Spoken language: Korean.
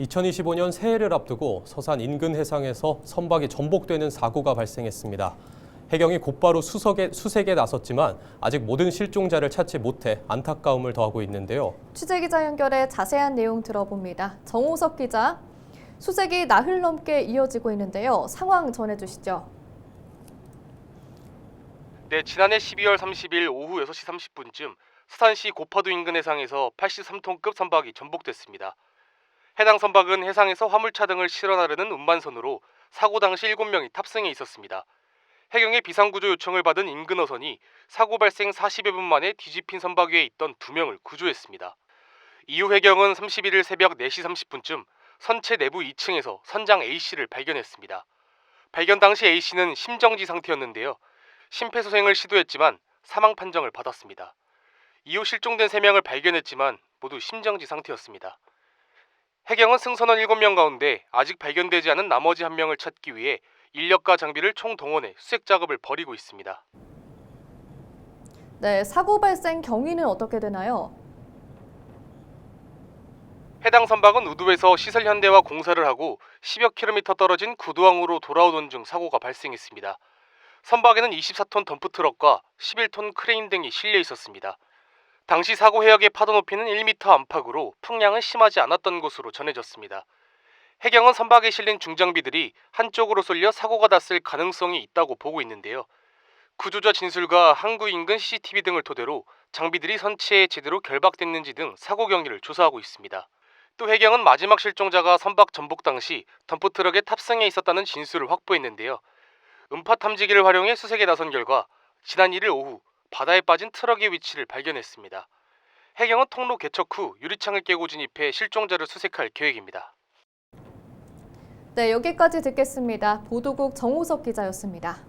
2025년 새해를 앞두고 서산 인근 해상에서 선박이 전복되는 사고가 발생했습니다. 해경이 곧바로 수색에 나섰지만 아직 모든 실종자를 찾지 못해 안타까움을 더하고 있는데요. 취재기자 연결해 자세한 내용 들어봅니다. 정호석 기자, 수색이 나흘 넘게 이어지고 있는데요. 상황 전해주시죠. 네, 지난해 12월 30일 오후 6시 30분쯤 서산시 고파도 인근 해상에서 83톤급 선박이 전복됐습니다. 해당 선박은 해상에서 화물차 등을 실어 나르는 운반선으로 사고 당시 7명이 탑승해 있었습니다. 해경의 비상구조 요청을 받은 인근 어선이 사고 발생 40여 분 만에 뒤집힌 선박 위에 있던 2명을 구조했습니다. 이후 해경은 31일 새벽 4시 30분쯤 선체 내부 2층에서 선장 A씨를 발견했습니다. 발견 당시 A씨는 심정지 상태였는데요. 심폐소생을 시도했지만 사망 판정을 받았습니다. 이후 실종된 3명을 발견했지만 모두 심정지 상태였습니다. 해경은 승선원 7명 가운데 아직 발견되지 않은 나머지 1명을 찾기 위해 인력과 장비를 총동원해 수색 작업을 벌이고 있습니다. 네, 사고 발생 경위는 어떻게 되나요? 해당 선박은 우도에서 시설 현대화 공사를 하고 10여 킬로미터 떨어진 구도항으로 돌아오던 중 사고가 발생했습니다. 선박에는 24톤 덤프트럭과 11톤 크레인 등이 실려 있었습니다. 당시 사고 해역의 파도 높이는 1m 안팎으로 풍량은 심하지 않았던 것으로 전해졌습니다. 해경은 선박에 실린 중장비들이 한쪽으로 쏠려 사고가 났을 가능성이 있다고 보고 있는데요. 구조자 진술과 항구 인근 CCTV 등을 토대로 장비들이 선체에 제대로 결박됐는지 등 사고 경위를 조사하고 있습니다. 또 해경은 마지막 실종자가 선박 전복 당시 덤프트럭에 탑승해 있었다는 진술을 확보했는데요. 음파 탐지기를 활용해 수색에 나선 결과 지난 1일 오후 바다에 빠진 트럭의 위치를 발견했습니다. 해경은 통로 개척 후 유리창을 깨고 진입해 실종자를 수색할 계획입니다. 네, 여기까지 듣겠습니다. 보도국 정호석 기자였습니다.